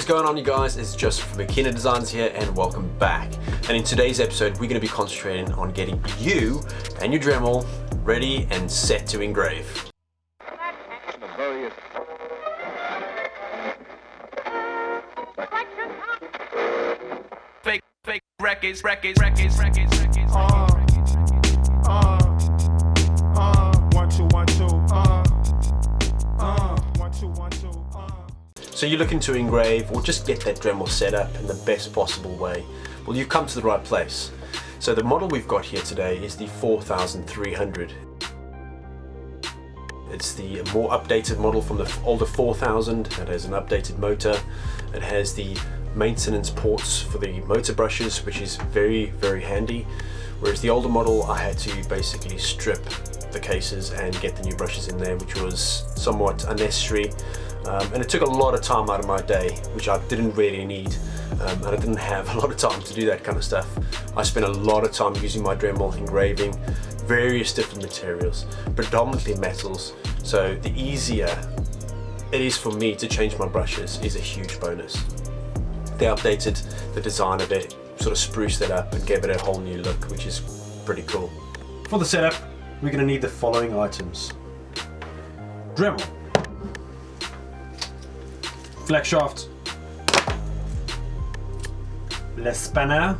is going on, you guys? It's just from Machina Designs here, and welcome back. And in today's episode, we're going to be concentrating on getting you and your Dremel ready and set to engrave. Fake records. 1 2 1 2. 1 2 1 2. So you're looking to engrave or just get that Dremel set up in the best possible way. Well, you've come to the right place. So the model we've got here today is the 4300. It's the more updated model from the older 4000. It has an updated motor. It has the maintenance ports for the motor brushes, which is very, very handy. Whereas the older model, I had to basically strip the cases and get the new brushes in there, which was somewhat unnecessary. And it took a lot of time out of my day, which I didn't really need. And I didn't have a lot of time to do that kind of stuff. I spent a lot of time using my Dremel engraving various different materials, predominantly metals. So the easier it is for me to change my brushes is a huge bonus. They updated the design of it, sort of spruced it up and gave it a whole new look, which is pretty cool. For the setup, we're going to need the following items: Dremel, flex shaft, le spanner,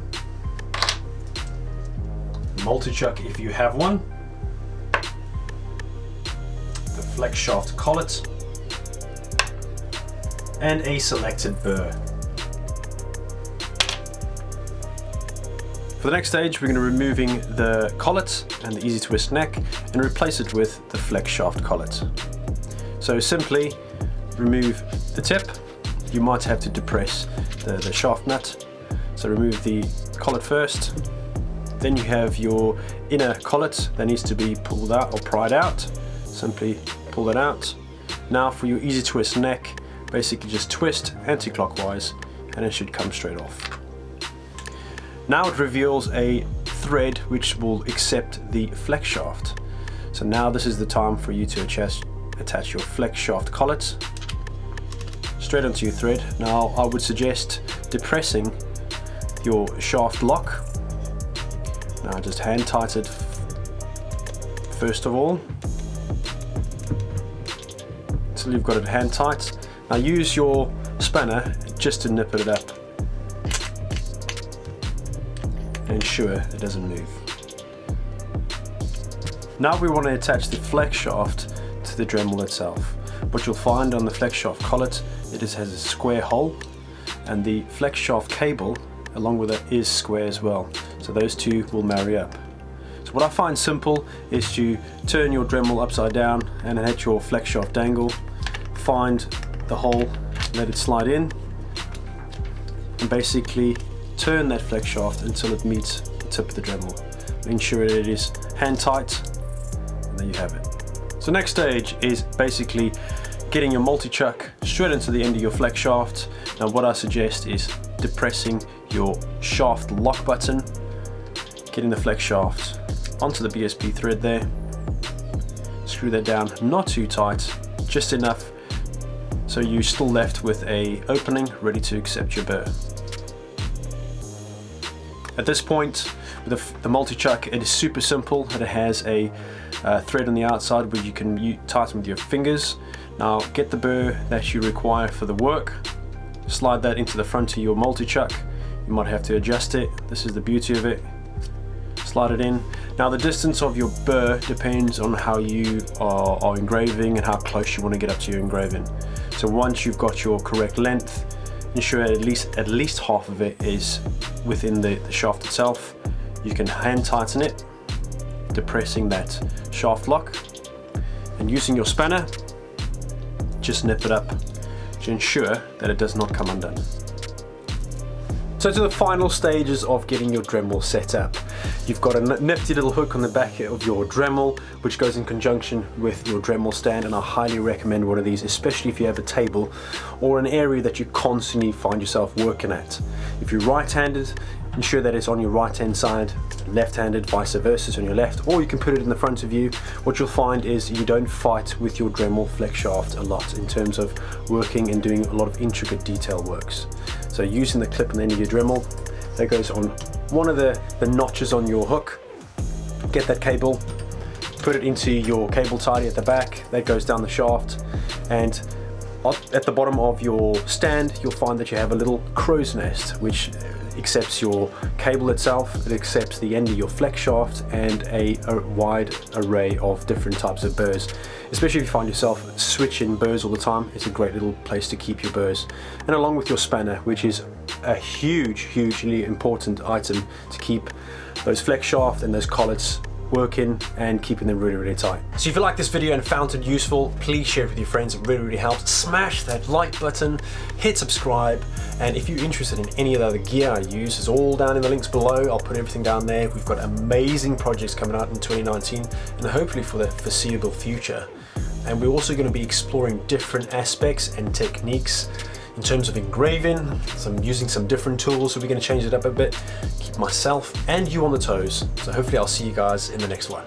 multi-chuck if you have one, the flex shaft collet, and a selected burr. For the next stage, we're going to be removing the collet and the easy twist neck and replace it with the flex shaft collet. So simply remove the tip. You might have to depress the shaft nut. So remove the collet first. Then you have your inner collet that needs to be pulled out or pried out. Simply pull that out. Now for your easy twist neck, basically just twist anti-clockwise and it should come straight off. Now it reveals a thread which will accept the flex shaft. So now this is the time for you to attach your flex shaft collet straight onto your thread. Now I would suggest depressing your shaft lock. Now just hand tight it first of all until you've got it hand tight. Now use your spanner just to nip it up. Ensure it doesn't move. Now we want to attach the flex shaft to the Dremel itself. What you'll find on the flex shaft collet, it has a square hole, and the flex shaft cable along with it is square as well. So those two will marry up. So what I find simple is to turn your Dremel upside down and at your flex shaft angle, find the hole, let it slide in, and basically turn that flex shaft until it meets the tip of the Dremel. Ensure that it is hand tight, and there you have it. So next stage is basically getting your multi-chuck straight into the end of your flex shaft. Now what I suggest is depressing your shaft lock button, getting the flex shaft onto the BSP thread there, screw that down, not too tight, just enough so you're still left with a opening ready to accept your burr. At this point, with the multi-chuck, it is super simple. It has a thread on the outside where you can tighten with your fingers. Now get the burr that you require for the work, slide that into the front of your multi-chuck. You might have to adjust it. This is the beauty of it. Slide it in. Now the distance of your burr depends on how you are engraving and how close you want to get up to your engraving. So once you've got your correct length, ensure at least half of it is within the shaft itself. You can hand tighten it, depressing that shaft lock, and using your spanner, just nip it up to ensure that it does not come undone. So to the final stages of getting your Dremel set up. You've got a nifty little hook on the back of your Dremel, which goes in conjunction with your Dremel stand, and I highly recommend one of these, especially if you have a table or an area that you constantly find yourself working at. If you're right-handed, ensure that it's on your right hand side, left-handed, vice versa, so on your left, or you can put it in the front of you. What you'll find is you don't fight with your Dremel flex shaft a lot in terms of working and doing a lot of intricate detail works. So using the clip on the end of your Dremel, that goes on one of the notches on your hook. Get that cable, put it into your cable tidy at the back, that goes down the shaft, and at the bottom of your stand you'll find that you have a little crow's nest which accepts your cable itself, it accepts the end of your flex shaft, and a wide array of different types of burrs. Especially if you find yourself switching burrs all the time, it's a great little place to keep your burrs. And along with your spanner, which is a hugely important item to keep those flex shaft and those collets working and keeping them really tight. So if you like this video and found it useful, please share it with your friends. It really helps. Smash that like button, hit subscribe, and if you're interested in any of the other gear I use, it's all down in the links below. I'll put everything down there. We've got amazing projects coming out in 2019 and hopefully for the foreseeable future. And we're also going to be exploring different aspects and techniques in terms of engraving, using some different tools, so we're going to change it up a bit, keep myself and you on the toes. So hopefully I'll see you guys in the next one.